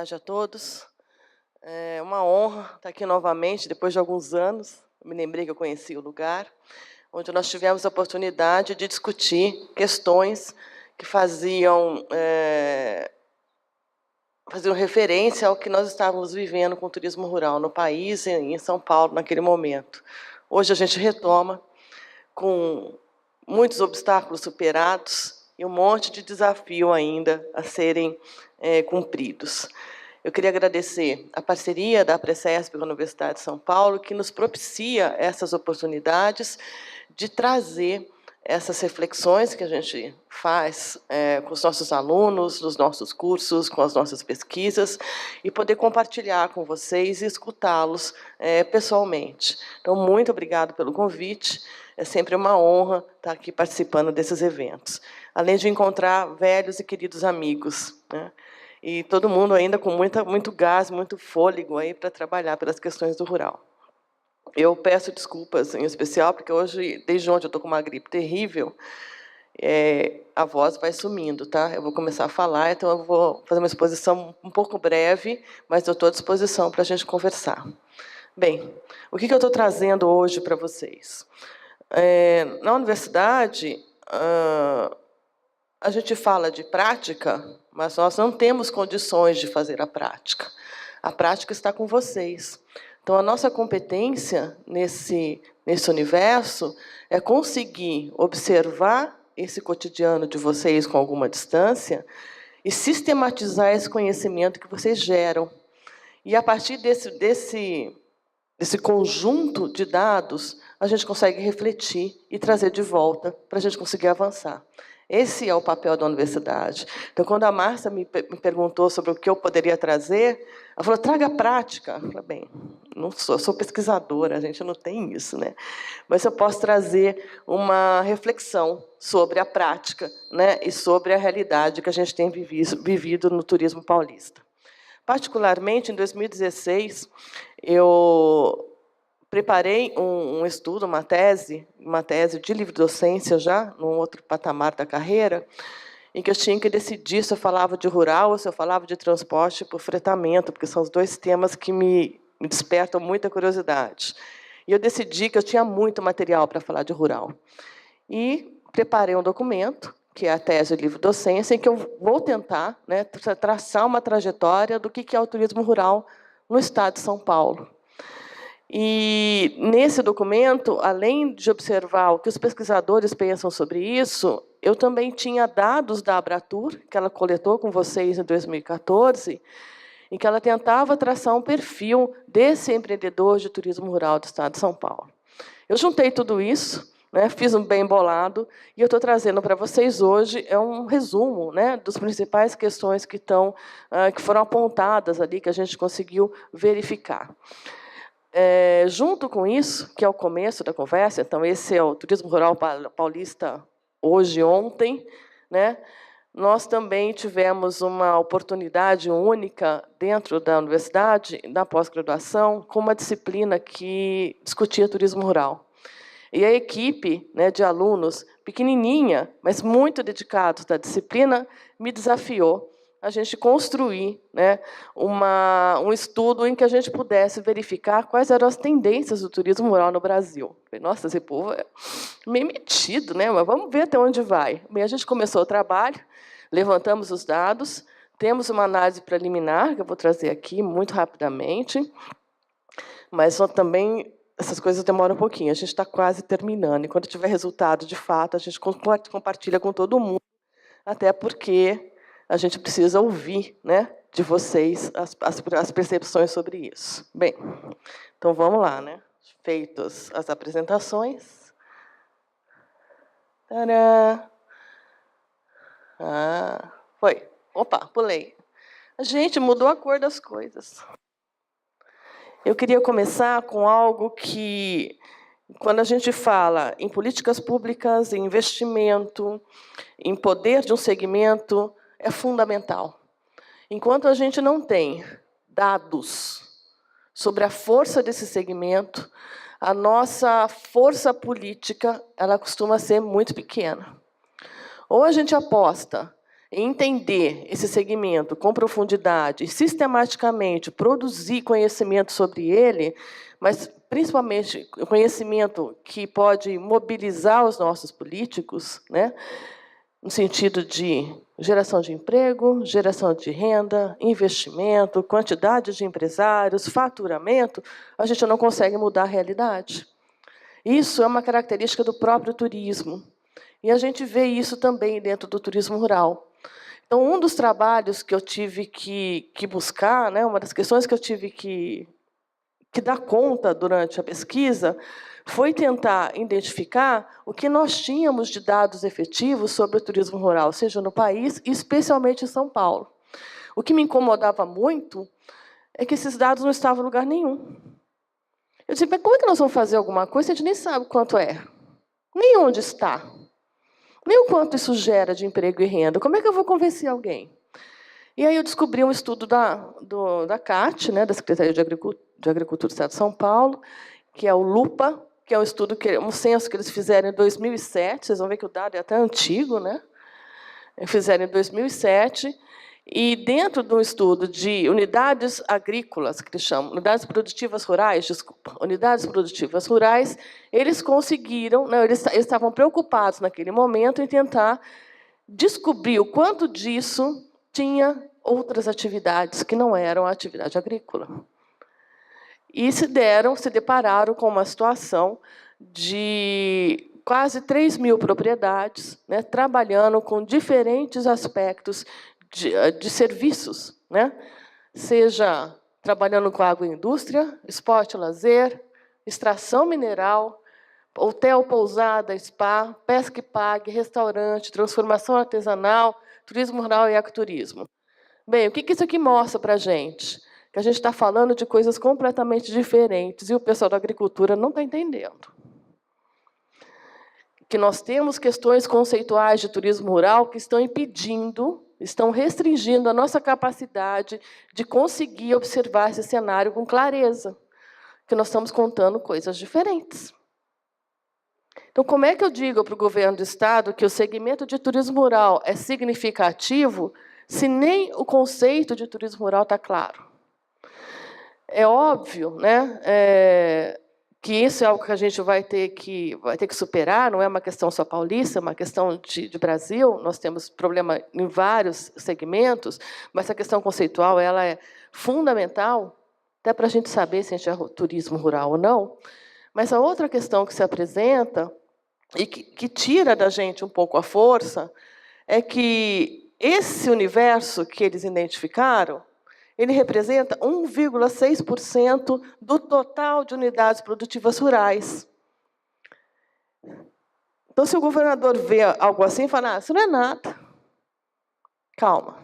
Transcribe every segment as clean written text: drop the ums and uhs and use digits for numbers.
tarde a todos. É uma honra estar aqui novamente, depois de alguns anos. Eu me lembrei que eu conheci o lugar, onde nós tivemos a oportunidade de discutir questões que faziam referência ao que nós estávamos vivendo com o turismo rural no país e em São Paulo naquele momento. Hoje a gente retoma com muitos obstáculos superados e um monte de desafio ainda a serem cumpridos. Eu queria agradecer a parceria da APRECESP com a Universidade de São Paulo, que nos propicia essas oportunidades de trazer essas reflexões que a gente faz com os nossos alunos, nos nossos cursos, com as nossas pesquisas, e poder compartilhar com vocês e escutá-los pessoalmente. Então, muito obrigado pelo convite. É sempre uma honra estar aqui participando desses eventos, além de encontrar velhos e queridos amigos, né? E todo mundo ainda com muito gás, muito fôlego aí para trabalhar pelas questões do rural. Eu peço desculpas, em especial, porque hoje, desde ontem, eu estou com uma gripe terrível, a voz vai sumindo, tá? Eu vou começar a falar, então eu vou fazer uma exposição um pouco breve, mas eu estou à disposição para a gente conversar. Bem, o que eu estou trazendo hoje para vocês? Na universidade, a gente fala de prática, mas nós não temos condições de fazer a prática. A prática está com vocês. Então, a nossa competência nesse universo é conseguir observar esse cotidiano de vocês com alguma distância e sistematizar esse conhecimento que vocês geram. E, a partir desse conjunto de dados, a gente consegue refletir e trazer de volta para a gente conseguir avançar. Esse é o papel da universidade. Então, quando a Márcia me perguntou sobre o que eu poderia trazer, ela falou, traga prática. Eu falei, bem, não sou pesquisadora, a gente não tem isso, né? Mas eu posso trazer uma reflexão sobre a prática, né? E sobre a realidade que a gente tem vivido no turismo paulista. Particularmente, em 2016, eu preparei um estudo, uma tese de livre-docência já, num outro patamar da carreira, em que eu tinha que decidir se eu falava de rural ou se eu falava de transporte por fretamento, porque são os dois temas que me despertam muita curiosidade. E eu decidi que eu tinha muito material para falar de rural. E preparei um documento, que é a tese de livre-docência, em que eu vou tentar, né, traçar uma trajetória do que é o turismo rural no estado de São Paulo. E, nesse documento, além de observar o que os pesquisadores pensam sobre isso, eu também tinha dados da Abratur, que ela coletou com vocês em 2014, em que ela tentava traçar um perfil desse empreendedor de turismo rural do estado de São Paulo. Eu juntei tudo isso, né, fiz um bem bolado, e eu estou trazendo para vocês hoje um resumo, né, das principais questões que foram apontadas ali, que a gente conseguiu verificar. Junto com isso, que é o começo da conversa, então esse é o turismo rural paulista hoje e ontem, né? Nós também tivemos uma oportunidade única dentro da universidade, na pós-graduação, com uma disciplina que discutia turismo rural. E a equipe, né, de alunos, pequenininha, mas muito dedicados da disciplina, me desafiou a gente construir, né, um estudo em que a gente pudesse verificar quais eram as tendências do turismo rural no Brasil. Falei, nossa, esse povo é meio metido, né? Mas vamos ver até onde vai. Bem, a gente começou o trabalho, levantamos os dados, temos uma análise preliminar, que eu vou trazer aqui muito rapidamente, mas também essas coisas demoram um pouquinho, a gente está quase terminando, e quando tiver resultado, de fato, a gente compartilha com todo mundo, até porque a gente precisa ouvir, né, de vocês as percepções sobre isso. Bem, então vamos lá, né? Feitas as apresentações. Tadã! Foi. Opa, pulei. A gente mudou a cor das coisas. Eu queria começar com algo que, quando a gente fala em políticas públicas, em investimento, em poder de um segmento, é fundamental. Enquanto a gente não tem dados sobre a força desse segmento, a nossa força política ela costuma ser muito pequena. Ou a gente aposta entender esse segmento com profundidade e sistematicamente produzir conhecimento sobre ele, mas principalmente conhecimento que pode mobilizar os nossos políticos, né, no sentido de geração de emprego, geração de renda, investimento, quantidade de empresários, faturamento, a gente não consegue mudar a realidade. Isso é uma característica do próprio turismo. E a gente vê isso também dentro do turismo rural. Então, um dos trabalhos que eu tive que buscar, né, uma das questões que eu tive que dar conta durante a pesquisa, foi tentar identificar o que nós tínhamos de dados efetivos sobre o turismo rural, seja no país, e especialmente em São Paulo. O que me incomodava muito é que esses dados não estavam em lugar nenhum. Eu disse, mas como é que nós vamos fazer alguma coisa se a gente nem sabe quanto é? Nem onde está? Nem o quanto isso gera de emprego e renda. Como é que eu vou convencer alguém? E aí eu descobri um estudo da CAT, né, da Secretaria de Agricultura do Estado de São Paulo, que é o LUPA, que é um estudo, um censo que eles fizeram em 2007. Vocês vão ver que o dado é até antigo, né? Fizeram em 2007. E dentro do estudo de unidades agrícolas, que eles chamam, unidades produtivas rurais, eles conseguiram, não, eles estavam preocupados naquele momento em tentar descobrir o quanto disso tinha outras atividades que não eram a atividade agrícola. E se depararam com uma situação de quase 3.000 propriedades, né, trabalhando com diferentes aspectos de serviços, né? Seja trabalhando com agroindústria, esporte e lazer, extração mineral, hotel, pousada, spa, pesca e pague, restaurante, transformação artesanal, turismo rural e ecoturismo. Bem, o que isso aqui mostra para a gente? Que a gente está falando de coisas completamente diferentes e o pessoal da agricultura não está entendendo. Que nós temos questões conceituais de turismo rural que estão impedindo, estão restringindo a nossa capacidade de conseguir observar esse cenário com clareza, que nós estamos contando coisas diferentes. Então, como é que eu digo para o governo do Estado que o segmento de turismo rural é significativo se nem o conceito de turismo rural está claro? É óbvio, né, que isso é algo que a gente vai ter que superar, não é uma questão só paulista, é uma questão de Brasil. Nós temos problema em vários segmentos, mas a questão conceitual ela é fundamental, até para a gente saber se a gente é turismo rural ou não. Mas a outra questão que se apresenta, e que tira da gente um pouco a força, é que esse universo que eles identificaram, ele representa 1,6% do total de unidades produtivas rurais. Então, se o governador vê algo assim, fala, isso não é nada. Calma.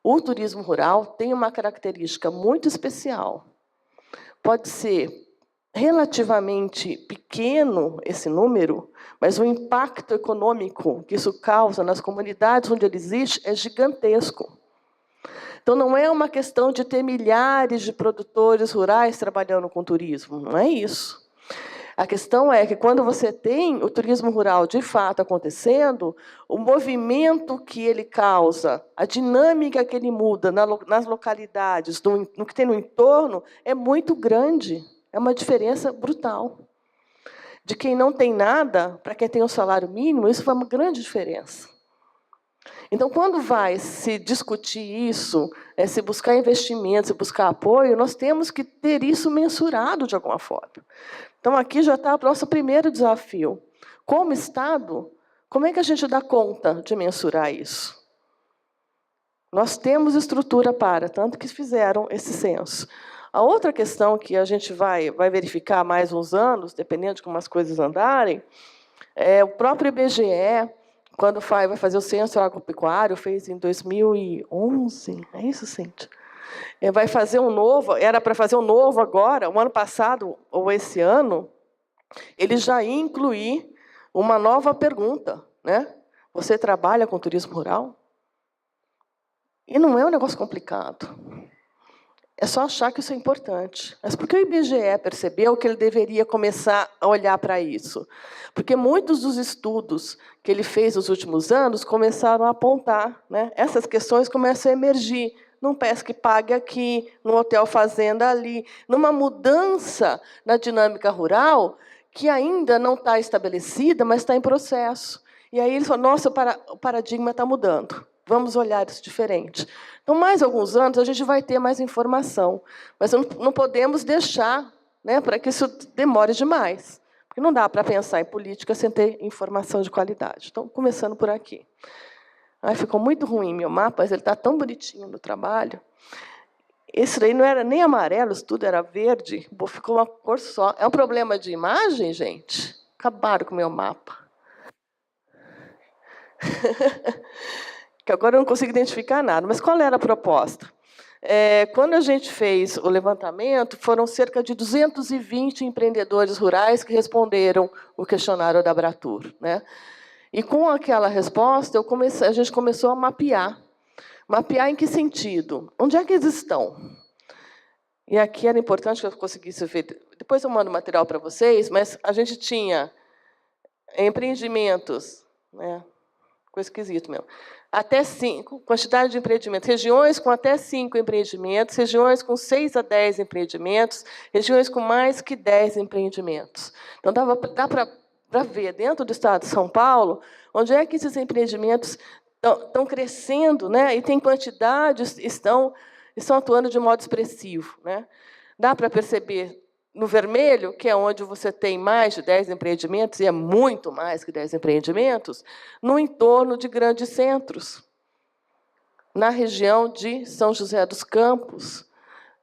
O turismo rural tem uma característica muito especial. Pode ser relativamente pequeno esse número, mas o impacto econômico que isso causa nas comunidades onde ele existe é gigantesco. Então, não é uma questão de ter milhares de produtores rurais trabalhando com turismo, não é isso. A questão é que, quando você tem o turismo rural de fato acontecendo, o movimento que ele causa, a dinâmica que ele muda nas localidades, no que tem no entorno, é muito grande. É uma diferença brutal. De quem não tem nada, para quem tem um salário mínimo, isso foi uma grande diferença. Então, quando vai se discutir isso, se buscar investimentos, se buscar apoio, nós temos que ter isso mensurado de alguma forma. Então, aqui já está o nosso primeiro desafio. Como Estado, como é que a gente dá conta de mensurar isso? Nós temos estrutura para, tanto que fizeram esse censo. A outra questão que a gente vai verificar mais uns anos, dependendo de como as coisas andarem, é o próprio IBGE, quando vai fazer o censo agropecuário, fez em 2011, é isso, Cíntia? Vai fazer um novo, era para fazer um novo agora, o ano passado ou esse ano, ele já ia incluir uma nova pergunta, né? Você trabalha com turismo rural? E não é um negócio complicado. É só achar que isso é importante. Mas por que o IBGE percebeu que ele deveria começar a olhar para isso? Porque muitos dos estudos que ele fez nos últimos anos começaram a apontar, né? Essas questões começam a emergir num pesque pague aqui, num hotel fazenda ali, numa mudança na dinâmica rural que ainda não está estabelecida, mas está em processo. E aí ele falou, nossa, o paradigma está mudando. Vamos olhar isso diferente. Então, mais alguns anos, a gente vai ter mais informação. Mas não podemos deixar, né, para que isso demore demais. Porque não dá para pensar em política sem ter informação de qualidade. Então, começando por aqui. Ai, ficou muito ruim meu mapa, mas ele está tão bonitinho no trabalho. Esse daí não era nem amarelo, tudo era verde. Ficou uma cor só. É um problema de imagem, gente? Acabaram com o meu mapa. Que agora eu não consigo identificar nada. Mas qual era a proposta? Quando a gente fez o levantamento, foram cerca de 220 empreendedores rurais que responderam o questionário da Abratur, né? E com aquela resposta, a gente começou a mapear. Mapear em que sentido? Onde é que eles estão? E aqui era importante que eu conseguisse ver. Depois eu mando material para vocês, mas a gente tinha empreendimentos, né? Coisa esquisita mesmo. Até 5, quantidade de empreendimentos. Regiões com até 5 empreendimentos, regiões com 6 a 10 empreendimentos, regiões com mais que 10 empreendimentos. Então, dá para ver, dentro do estado de São Paulo, onde é que esses empreendimentos estão crescendo, né? E tem quantidades, estão atuando de modo expressivo, né? Dá para perceber no vermelho, que é onde você tem mais de 10 empreendimentos, e é muito mais que 10 empreendimentos, no entorno de grandes centros, na região de São José dos Campos.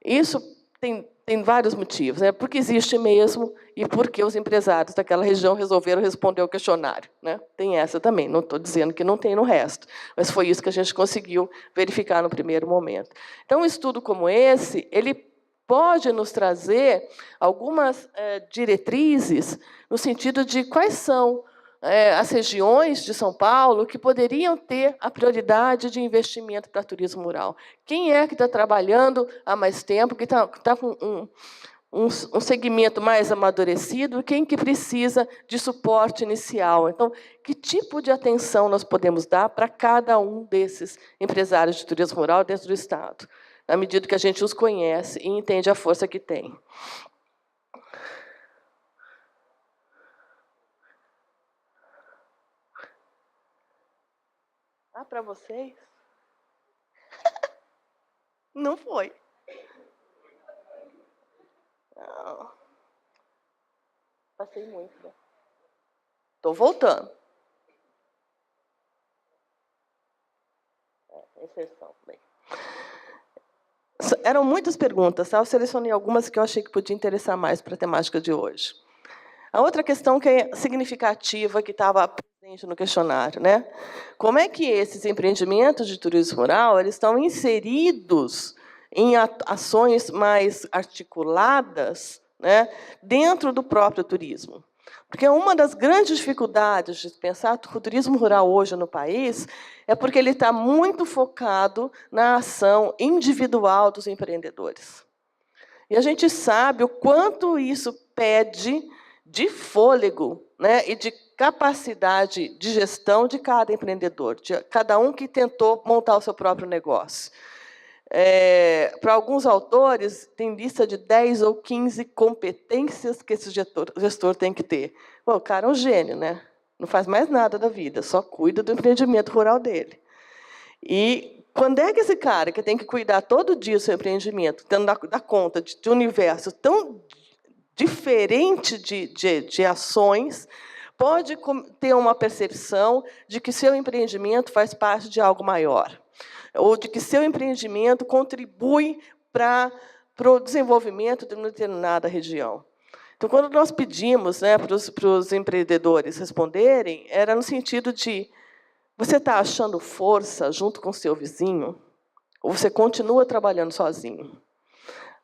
Isso tem vários motivos, né? Porque existe mesmo e porque os empresários daquela região resolveram responder ao questionário, né? Tem essa também, não estou dizendo que não tem no resto, mas foi isso que a gente conseguiu verificar no primeiro momento. Então, um estudo como esse, ele pode nos trazer algumas diretrizes no sentido de quais são as regiões de São Paulo que poderiam ter a prioridade de investimento para turismo rural. Quem é que está trabalhando há mais tempo, que está com um segmento mais amadurecido, quem que precisa de suporte inicial. Então, que tipo de atenção nós podemos dar para cada um desses empresários de turismo rural dentro do Estado, na medida que a gente os conhece e entende a força que tem. Para vocês? Não foi. Não. Passei muito. Estou voltando. Inserção. Bem. Eram muitas perguntas, tá? Eu selecionei algumas que eu achei que podia interessar mais para a temática de hoje. A outra questão que é significativa, que estava presente no questionário, né? Como é que esses empreendimentos de turismo rural eles estão inseridos em ações mais articuladas, né, dentro do próprio turismo? Porque uma das grandes dificuldades de pensar o turismo rural hoje no país é porque ele está muito focado na ação individual dos empreendedores. E a gente sabe o quanto isso pede de fôlego, né, e de capacidade de gestão de cada empreendedor, de cada um que tentou montar o seu próprio negócio. Para alguns autores, tem lista de 10 ou 15 competências que esse gestor tem que ter. Pô, o cara é um gênio, né? Não faz mais nada da vida, só cuida do empreendimento rural dele. E quando é que esse cara, que tem que cuidar todo dia do seu empreendimento, tendo dar conta de um universo tão diferente de ações, pode ter uma percepção de que seu empreendimento faz parte de algo maior, ou de que seu empreendimento contribui para o desenvolvimento de uma determinada região. Então, quando nós pedimos, né, para os empreendedores responderem, era no sentido de: você está achando força junto com o seu vizinho? Ou você continua trabalhando sozinho?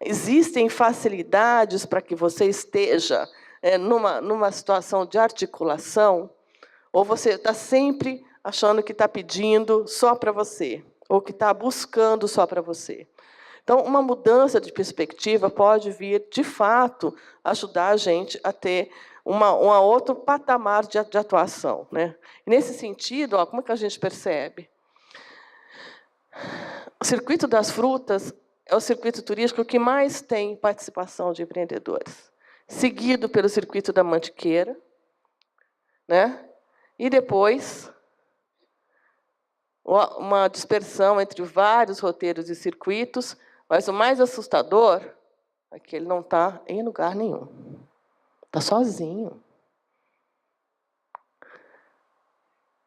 Existem facilidades para que você esteja numa situação de articulação? Ou você está sempre achando que está pedindo só para você? Ou que está buscando só para você? Então, uma mudança de perspectiva pode vir, de fato, ajudar a gente a ter um outro patamar de atuação, né? E, nesse sentido, como é que a gente percebe? O circuito das frutas é o circuito turístico que mais tem participação de empreendedores, seguido pelo circuito da mantiqueira, né? E depois uma dispersão entre vários roteiros e circuitos, mas o mais assustador é que ele não está em lugar nenhum. Está sozinho.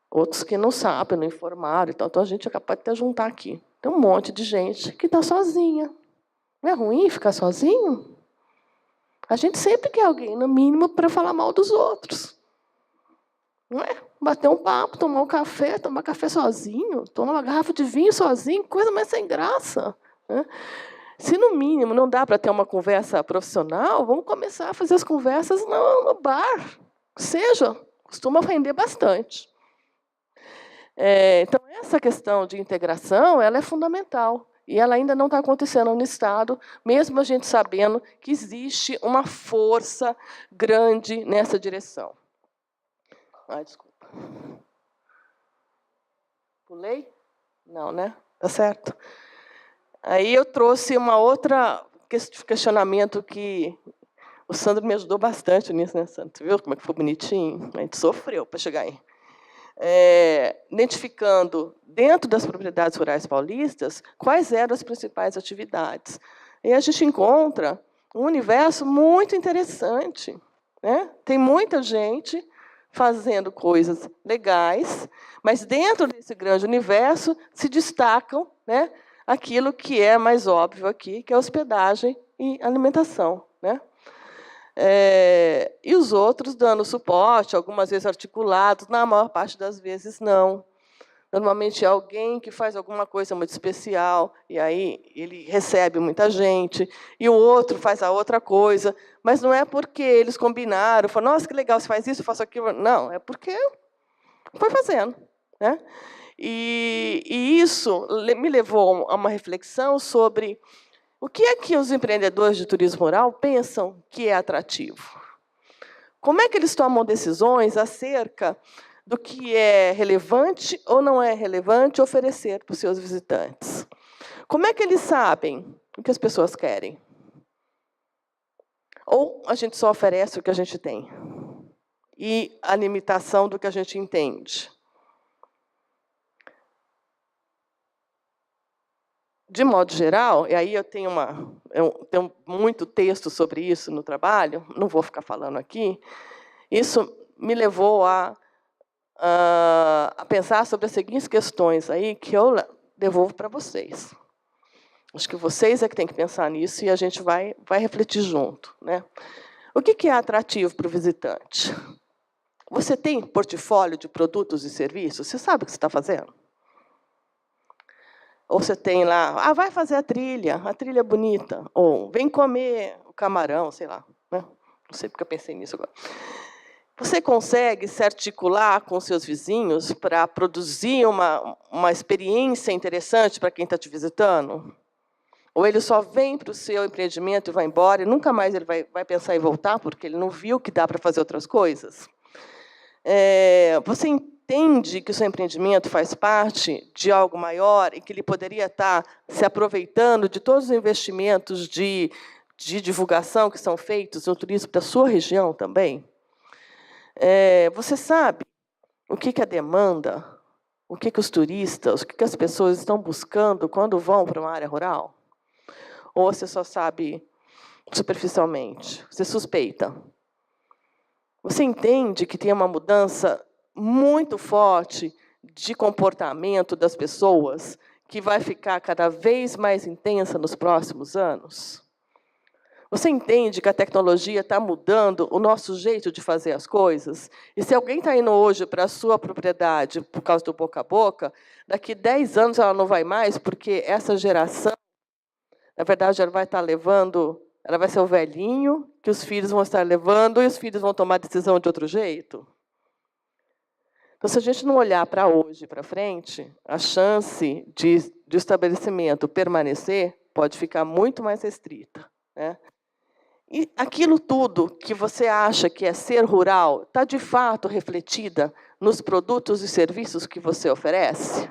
Outros que não sabem, não informaram. Então, a gente é capaz de até juntar aqui. Tem um monte de gente que está sozinha. Não é ruim ficar sozinho? A gente sempre quer alguém, no mínimo, para falar mal dos outros. Não é? Bater um papo, tomar café sozinho, tomar uma garrafa de vinho sozinho, coisa mais sem graça. Né? Se, no mínimo, não dá para ter uma conversa profissional, vamos começar a fazer as conversas no bar. Costuma render bastante. Então, essa questão de integração ela é fundamental. E ela ainda não está acontecendo no Estado, mesmo a gente sabendo que existe uma força grande nessa direção. Desculpa. Pulei? Não, né? Tá certo. Aí eu trouxe uma outra questionamento que o Sandro me ajudou bastante nisso, né, Sandro? Viu como é que foi bonitinho? A gente sofreu para chegar aí. Identificando, dentro das propriedades rurais paulistas, quais eram as principais atividades. E a gente encontra um universo muito interessante. Né? Tem muita gente fazendo coisas legais, mas, dentro desse grande universo, se destacam, né, aquilo que é mais óbvio aqui, que é hospedagem e alimentação. Né? E os outros dando suporte, algumas vezes articulados, na maior parte das vezes não. Normalmente é alguém que faz alguma coisa muito especial, e aí ele recebe muita gente, e o outro faz a outra coisa, mas não é porque eles combinaram, falaram, nossa, que legal, você faz isso, eu faço aquilo. Não, é porque foi fazendo. Né? E isso me levou a uma reflexão sobre o que é que os empreendedores de turismo rural pensam que é atrativo. Como é que eles tomam decisões acerca do que é relevante ou não é relevante oferecer para os seus visitantes? Como é que eles sabem o que as pessoas querem? Ou a gente só oferece o que a gente tem? E a limitação do que a gente entende? De modo geral, e aí eu tenho muito texto sobre isso no trabalho, não vou ficar falando aqui, isso me levou a pensar sobre as seguintes questões aí que eu devolvo para vocês. Acho que vocês é que têm que pensar nisso e a gente vai refletir junto. Né? O que é atrativo para o visitante? Você tem portfólio de produtos e serviços? Você sabe o que você está fazendo? Ou você tem lá, vai fazer a trilha bonita, ou vem comer o camarão, sei lá. Né? Não sei porque eu pensei nisso agora. Você consegue se articular com seus vizinhos para produzir uma experiência interessante para quem está te visitando? Ou ele só vem para o seu empreendimento e vai embora, e nunca mais ele vai pensar em voltar, porque ele não viu que dá para fazer outras coisas? Você entende que o seu empreendimento faz parte de algo maior e que ele poderia estar se aproveitando de todos os investimentos de divulgação que são feitos no turismo da sua região também? Você sabe o que a demanda, o que os turistas, o que as pessoas estão buscando quando vão para uma área rural? Ou você só sabe superficialmente? Você suspeita? Você entende que tem uma mudança muito forte de comportamento das pessoas que vai ficar cada vez mais intensa nos próximos anos? Você entende que a tecnologia está mudando o nosso jeito de fazer as coisas? E se alguém está indo hoje para a sua propriedade por causa do boca a boca, daqui 10 anos ela não vai mais, porque essa geração, na verdade, ela vai estar levando, ela vai ser o velhinho que os filhos vão estar levando e os filhos vão tomar decisão de outro jeito? Então, se a gente não olhar para hoje, para frente, a chance de estabelecimento permanecer pode ficar muito mais restrita, né? E aquilo tudo que você acha que é ser rural, está de fato refletida nos produtos e serviços que você oferece?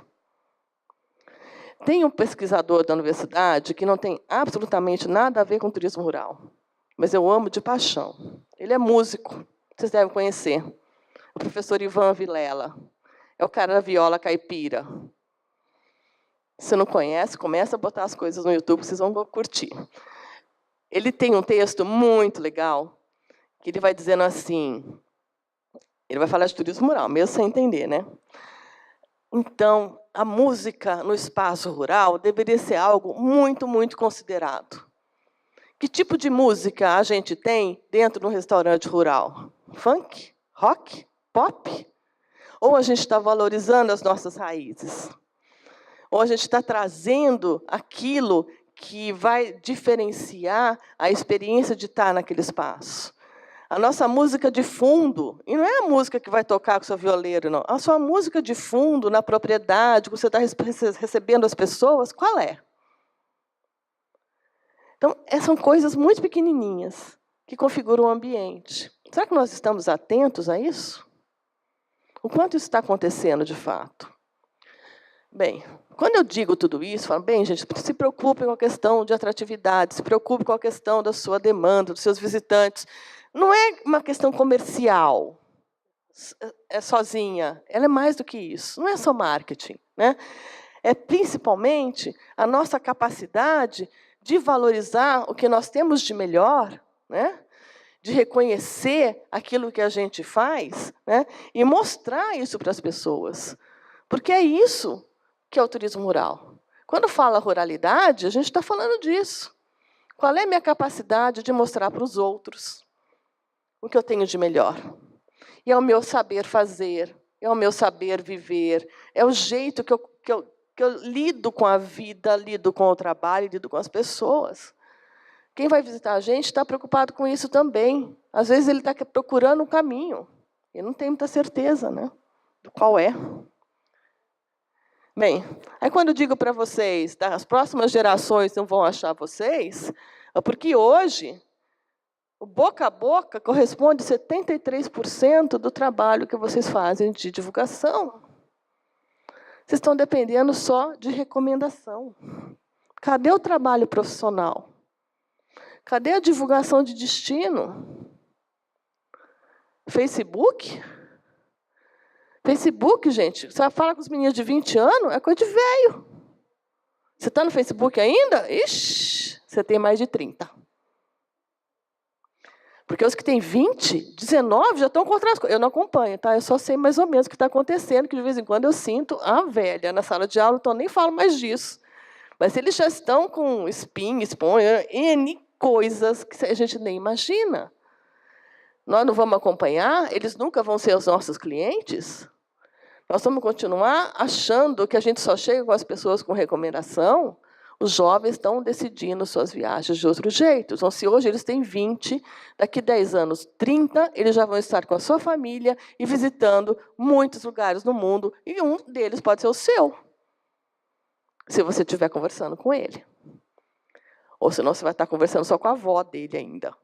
Tem um pesquisador da universidade que não tem absolutamente nada a ver com turismo rural, mas eu amo de paixão. Ele é músico, vocês devem conhecer. O professor Ivan Vilela. É o cara da viola caipira. Se não conhece, começa a botar as coisas no YouTube, vocês vão curtir. Ele tem um texto muito legal, que ele vai dizendo assim, ele vai falar de turismo rural, mesmo sem entender, né? Então, a música no espaço rural deveria ser algo muito, muito considerado. Que tipo de música a gente tem dentro de um restaurante rural? Funk? Rock? Pop? Ou a gente está valorizando as nossas raízes? Ou a gente está trazendo aquilo que vai diferenciar a experiência de estar naquele espaço? A nossa música de fundo, e não é a música que vai tocar com o seu violeiro, não. A sua música de fundo, na propriedade, que você está recebendo as pessoas, qual é? Então, são coisas muito pequenininhas que configuram o ambiente. Será que nós estamos atentos a isso? O quanto isso está acontecendo, de fato? Bem, quando eu digo tudo isso, falo, bem, gente, se preocupem com a questão de atratividade, se preocupe com a questão da sua demanda, dos seus visitantes. Não é uma questão comercial, é sozinha, ela é mais do que isso, não é só marketing, né? É principalmente a nossa capacidade de valorizar o que nós temos de melhor, né? De reconhecer aquilo que a gente faz, né? E mostrar isso para as pessoas. Porque é isso que é o turismo rural. Quando fala ruralidade, a gente está falando disso. Qual é a minha capacidade de mostrar para os outros o que eu tenho de melhor? E é o meu saber fazer, é o meu saber viver, é o jeito que eu lido com a vida, lido com o trabalho, lido com as pessoas. Quem vai visitar a gente está preocupado com isso também. Às vezes ele está procurando um caminho. E não tem muita certeza, né, do qual é. Bem, aí quando eu digo para vocês, as próximas gerações não vão achar vocês, é porque hoje o boca a boca corresponde a 73% do trabalho que vocês fazem de divulgação. Vocês estão dependendo só de recomendação. Cadê o trabalho profissional? Cadê a divulgação de destino? Facebook? Facebook, gente, você fala com os meninos de 20 anos, é coisa de velho. Você está no Facebook ainda? Ixi, você tem mais de 30. Porque os que têm 20, 19 já estão contra as coisas. Eu não acompanho, tá? Eu só sei mais ou menos o que está acontecendo, que de vez em quando eu sinto a velha na sala de aula, então eu nem falo mais disso. Mas eles já estão com spin, N coisas que a gente nem imagina. Nós não vamos acompanhar, eles nunca vão ser os nossos clientes. Nós vamos continuar achando que a gente só chega com as pessoas com recomendação. Os jovens estão decidindo suas viagens de outro jeito. Então, se hoje eles têm 20, daqui 10 anos, 30, eles já vão estar com a sua família e visitando muitos lugares no mundo, e um deles pode ser o seu, se você estiver conversando com ele. Ou senão você vai estar conversando só com a avó dele ainda.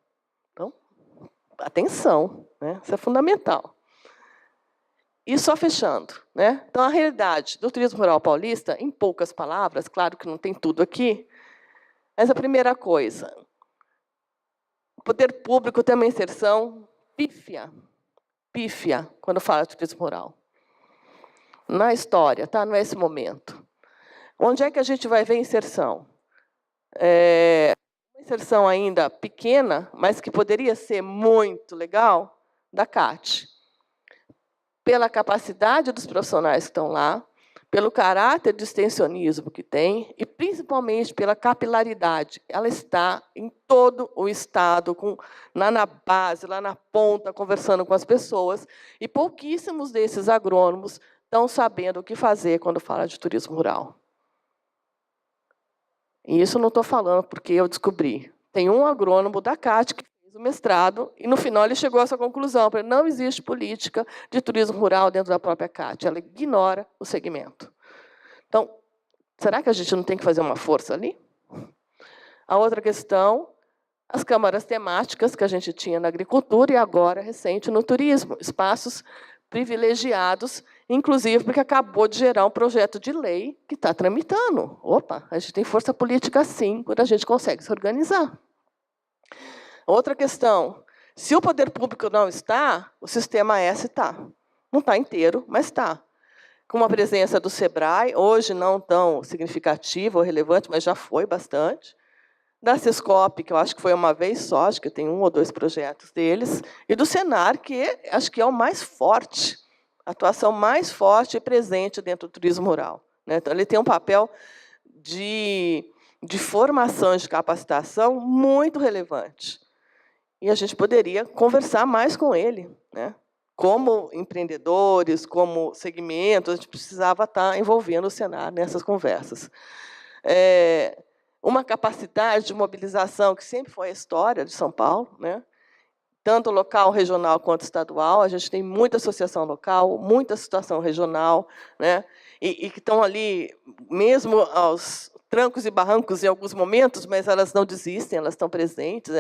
Então, atenção, né? Isso é fundamental. E só fechando, né? Então, a realidade do turismo rural paulista, em poucas palavras, claro que não tem tudo aqui, mas a primeira coisa, o poder público tem uma inserção pífia, quando fala de turismo rural. Na história, tá? Não é esse momento. Onde é que a gente vai ver inserção? Uma inserção ainda pequena, mas que poderia ser muito legal, da CAT. Pela capacidade dos profissionais que estão lá, pelo caráter de extensionismo que tem e, principalmente, pela capilaridade. Ela está em todo o Estado, na base, lá na ponta, conversando com as pessoas, e pouquíssimos desses agrônomos estão sabendo o que fazer quando fala de turismo rural. E isso não estou falando porque eu descobri. Tem um agrônomo da CAT que fez o mestrado e, no final, ele chegou a essa conclusão. Não existe política de turismo rural dentro da própria CAT. Ela ignora o segmento. Então, será que a gente não tem que fazer uma força ali? A outra questão, as câmaras temáticas que a gente tinha na agricultura e agora, recente, no turismo. Espaços privilegiados, inclusive porque acabou de gerar um projeto de lei que está tramitando. Opa, a gente tem força política, sim, quando a gente consegue se organizar. Outra questão, se o poder público não está, o sistema S está. Não está inteiro, mas está. Com a presença do SEBRAE, hoje não tão significativa ou relevante, mas já foi bastante. Da Sescop, que eu acho que foi uma vez só, acho que tem 1 ou 2 projetos deles, e do Senar, que acho que é o mais forte, a atuação mais forte e presente dentro do turismo rural. Então, ele tem um papel de formação e de capacitação muito relevante. E a gente poderia conversar mais com ele. Como empreendedores, como segmentos, a gente precisava estar envolvendo o Senar nessas conversas. Uma capacidade de mobilização que sempre foi a história de São Paulo, tanto local, regional quanto estadual. A gente tem muita associação local, muita situação regional, e que estão ali, mesmo aos trancos e barrancos em alguns momentos, mas elas não desistem, elas estão presentes.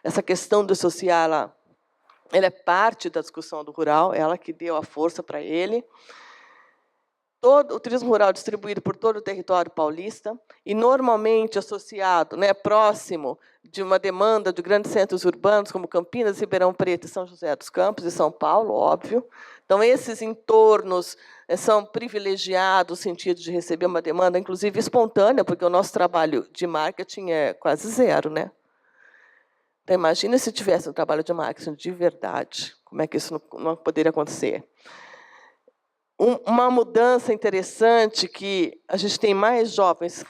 Essa questão do social, ela é parte da discussão do rural, ela que deu a força para ele. Todo o turismo rural distribuído por todo o território paulista e normalmente associado, próximo de uma demanda de grandes centros urbanos, como Campinas, Ribeirão Preto, São José dos Campos e São Paulo, óbvio. Então, esses entornos são privilegiados no sentido de receber uma demanda, inclusive espontânea, porque o nosso trabalho de marketing é quase zero. Então, imagina se tivesse um trabalho de marketing de verdade, como é que isso não poderia acontecer? Uma mudança interessante que a gente tem mais jovens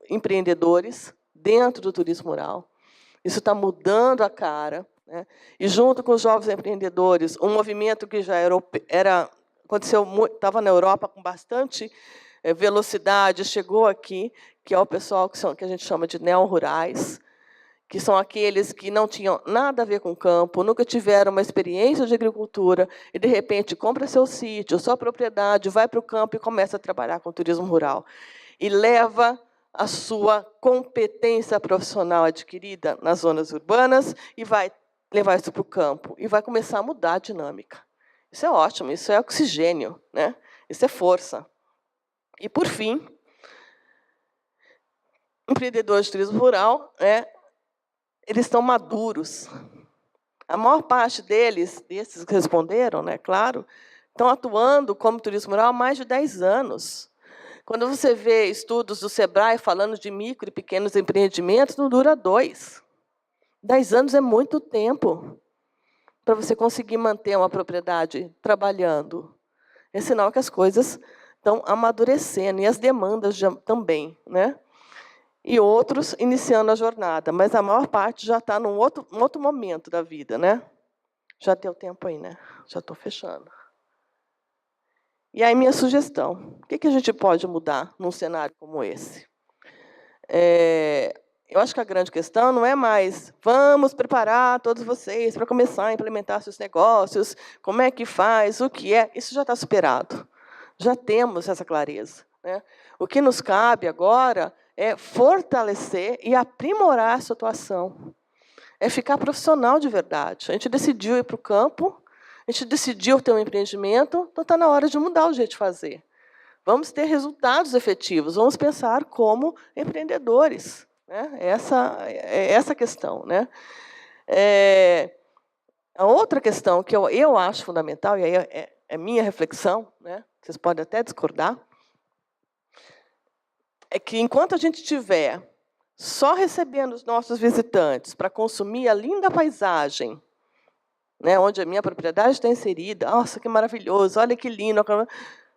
empreendedores dentro do turismo rural. Isso está mudando a cara. E, junto com os jovens empreendedores, um movimento que já estava na Europa com bastante velocidade, chegou aqui, que é o pessoal que a gente chama de neo-rurais, que são aqueles que não tinham nada a ver com o campo, nunca tiveram uma experiência de agricultura, e, de repente, compra seu sítio, sua propriedade, vai para o campo e começa a trabalhar com turismo rural. E leva a sua competência profissional adquirida nas zonas urbanas e vai levar isso para o campo. E vai começar a mudar a dinâmica. Isso é ótimo, isso é oxigênio, isso é força. E, por fim, empreendedores de turismo rural, eles estão maduros. A maior parte desses que responderam, claro, estão atuando como turismo rural há mais de 10 anos. Quando você vê estudos do SEBRAE falando de micro e pequenos empreendimentos, não dura 2. 10 anos é muito tempo para você conseguir manter uma propriedade trabalhando. É sinal que as coisas estão amadurecendo, e as demandas também. E outros iniciando a jornada, mas a maior parte já está num outro momento da vida. Já tem o tempo aí, Já estou fechando. E aí, minha sugestão, o que a gente pode mudar num cenário como esse? Eu acho que a grande questão não é mais vamos preparar todos vocês para começar a implementar seus negócios, como é que faz, o que é, isso já está superado. Já temos essa clareza. O que nos cabe agora é fortalecer e aprimorar essa atuação. É ficar profissional de verdade. A gente decidiu ir para o campo, a gente decidiu ter um empreendimento, então está na hora de mudar o jeito de fazer. Vamos ter resultados efetivos, vamos pensar como empreendedores. Essa questão. A outra questão que eu acho fundamental, e aí é minha reflexão, vocês podem até discordar, é que, enquanto a gente estiver só recebendo os nossos visitantes para consumir a linda paisagem, onde a minha propriedade está inserida, nossa, que maravilhoso, olha que lindo,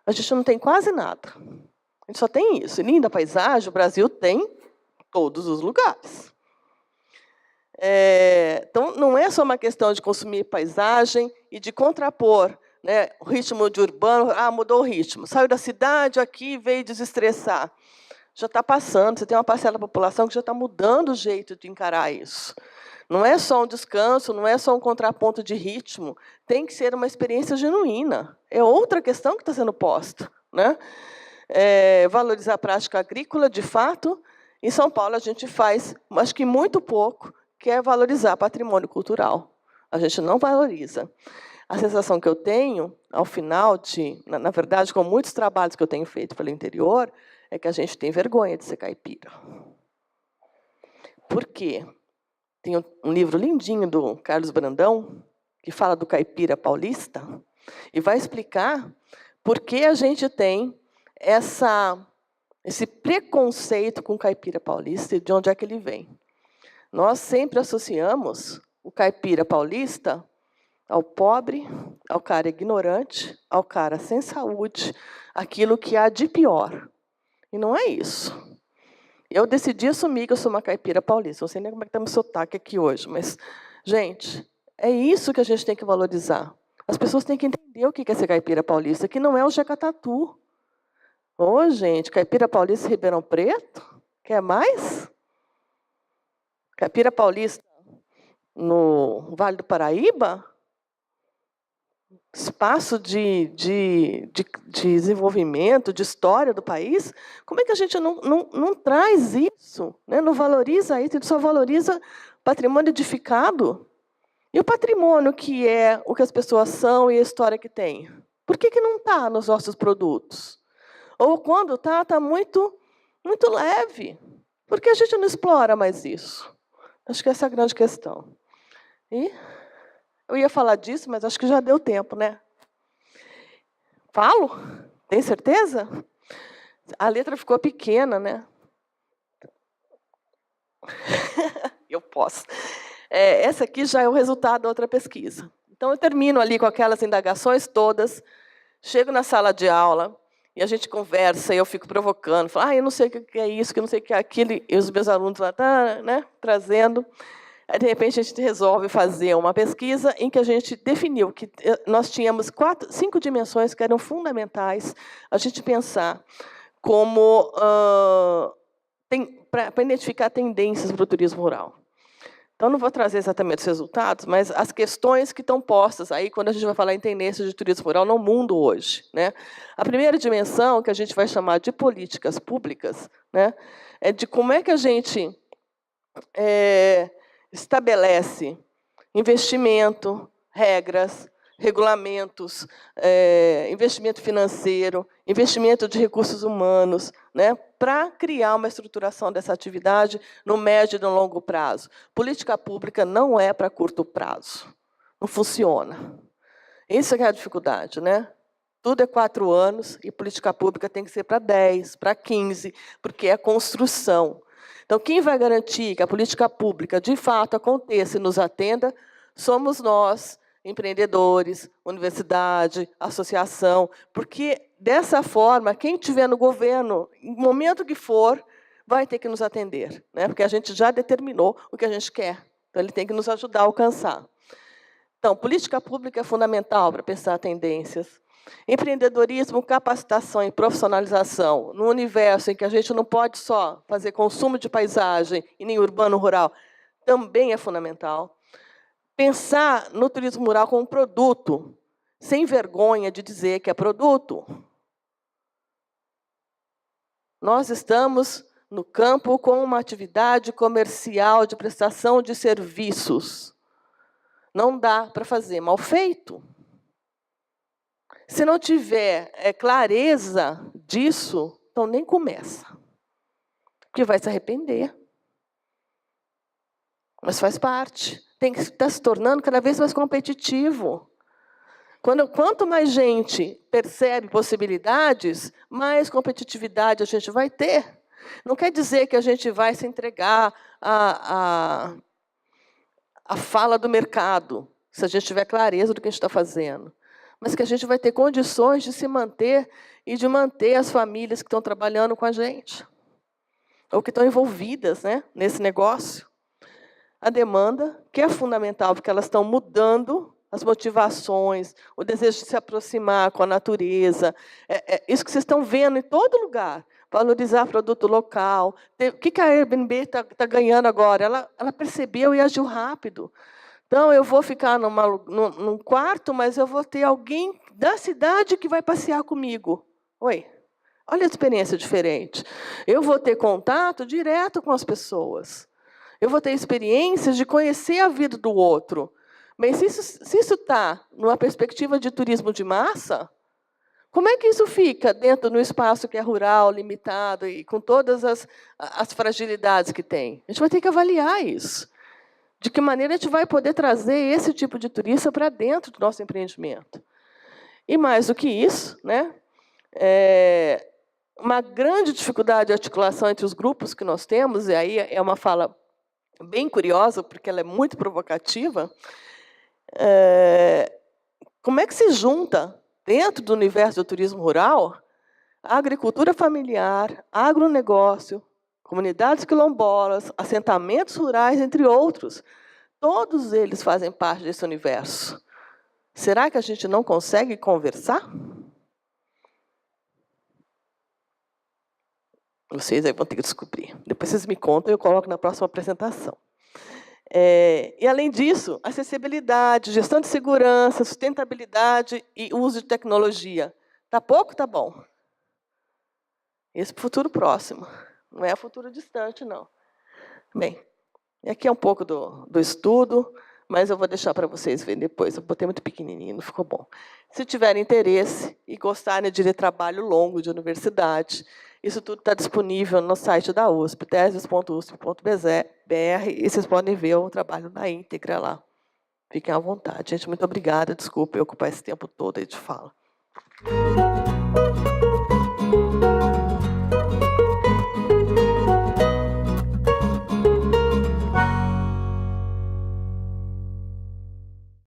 a gente não tem quase nada. A gente só tem isso. E linda paisagem, o Brasil tem em todos os lugares. Então, não é só uma questão de consumir paisagem e de contrapor o ritmo de urbano. Mudou o ritmo. Saiu da cidade aqui, veio desestressar. Já está passando, você tem uma parcela da população que já está mudando o jeito de encarar isso. Não é só um descanso, não é só um contraponto de ritmo, tem que ser uma experiência genuína. É outra questão que está sendo posta. Valorizar a prática agrícola, de fato, Em São Paulo, a gente faz, acho que muito pouco, que é valorizar patrimônio cultural. A gente não valoriza. A sensação que eu tenho, ao final na verdade, com muitos trabalhos que eu tenho feito pelo interior, é que a gente tem vergonha de ser caipira. Por quê? Tem um livro lindinho do Carlos Brandão, que fala do caipira paulista, e vai explicar por que a gente tem esse preconceito com o caipira paulista e de onde é que ele vem. Nós sempre associamos o caipira paulista ao pobre, ao cara ignorante, ao cara sem saúde, aquilo que há de pior. E não é isso. Eu decidi assumir que eu sou uma caipira paulista. Não sei nem como é que está meu sotaque aqui hoje, mas, gente, é isso que a gente tem que valorizar. As pessoas têm que entender o que é ser caipira paulista, que não é o Jacatatu. Ô, gente, caipira paulista Ribeirão Preto? Quer mais? Caipira paulista no Vale do Paraíba? Espaço de desenvolvimento, de história do país, como é que a gente não traz isso, né? Não valoriza isso, a gente só valoriza patrimônio edificado? E o patrimônio que é o que as pessoas são e a história que tem? Por que não está nos nossos produtos? Ou quando está muito, muito leve? Por que a gente não explora mais isso? Acho que essa é a grande questão. E eu ia falar disso, mas acho que já deu tempo, né? Falo? Tem certeza? A letra ficou pequena, né? Eu posso. Essa aqui já é o resultado da outra pesquisa. Então, eu termino ali com aquelas indagações todas, chego na sala de aula, e a gente conversa, e eu fico provocando, falo, eu não sei o que é isso, que eu não sei o que é aquilo, e os meus alunos lá estão, né, trazendo. Aí, de repente, a gente resolve fazer uma pesquisa em que a gente definiu que nós tínhamos 5 dimensões que eram fundamentais a gente pensar como para identificar tendências para o turismo rural. Então, não vou trazer exatamente os resultados, mas as questões que estão postas aí quando a gente vai falar em tendências de turismo rural no mundo hoje, né? A primeira dimensão, que a gente vai chamar de políticas públicas, né, é de como é que a gente estabelece investimento, regras, regulamentos, investimento financeiro, investimento de recursos humanos, né, para criar uma estruturação dessa atividade no médio e no longo prazo. Política pública não é para curto prazo. Não funciona. Isso é a dificuldade, né? Tudo é 4 anos e política pública tem que ser para 10, para 15, porque é construção. Então, quem vai garantir que a política pública, de fato, aconteça e nos atenda, somos nós, empreendedores, universidade, associação, porque, dessa forma, quem estiver no governo, em momento que for, vai ter que nos atender, né? Porque a gente já determinou o que a gente quer. Então, ele tem que nos ajudar a alcançar. Então, política pública é fundamental para pensar tendências. Empreendedorismo, capacitação e profissionalização, num universo em que a gente não pode só fazer consumo de paisagem e nem urbano-rural, também é fundamental. Pensar no turismo rural como um produto, sem vergonha de dizer que é produto. Nós estamos no campo com uma atividade comercial de prestação de serviços. Não dá para fazer mal feito. Se não tiver clareza disso, então nem começa. Porque vai se arrepender. Mas faz parte. Tem que estar se tornando cada vez mais competitivo. Quanto mais gente percebe possibilidades, mais competitividade a gente vai ter. Não quer dizer que a gente vai se entregar à fala do mercado, se a gente tiver clareza do que a gente está fazendo. Mas que a gente vai ter condições de se manter e de manter as famílias que estão trabalhando com a gente, ou que estão envolvidas, né, nesse negócio. A demanda, que é fundamental, porque elas estão mudando as motivações, o desejo de se aproximar com a natureza. Isso que vocês estão vendo em todo lugar. Valorizar produto local. O que a Airbnb está ganhando agora? Ela percebeu e agiu rápido. Então, eu vou ficar num quarto, mas eu vou ter alguém da cidade que vai passear comigo. Oi, Olha a experiência diferente. Eu vou ter contato direto com as pessoas. Eu vou ter experiências de conhecer a vida do outro. Mas se isso está numa perspectiva de turismo de massa, como é que isso fica dentro do espaço que é rural, limitado e com todas as fragilidades que tem? A gente vai ter que avaliar isso. De que maneira a gente vai poder trazer esse tipo de turista para dentro do nosso empreendimento? E mais do que isso, né? Uma grande dificuldade de articulação entre os grupos que nós temos, e aí é uma fala bem curiosa, porque ela é muito provocativa. Como é que se junta, dentro do universo do turismo rural, a agricultura familiar, agronegócio, comunidades quilombolas, assentamentos rurais, entre outros? Todos eles fazem parte desse universo. Será que a gente não consegue conversar? Vocês aí vão ter que descobrir. Depois vocês me contam e eu coloco na próxima apresentação. E, além disso, acessibilidade, gestão de segurança, sustentabilidade e uso de tecnologia. Está pouco? Está bom. Esse é o futuro próximo. Não é o futuro distante, não. Bem, aqui é um pouco do estudo, mas eu vou deixar para vocês verem depois. Eu botei muito pequenininho, não ficou bom. Se tiverem interesse e gostarem de trabalho longo de universidade, isso tudo está disponível no site da USP, teses.usp.br, e vocês podem ver o trabalho na íntegra lá. Fiquem à vontade. Gente, muito obrigada. Desculpa eu ocupar esse tempo todo aí de fala.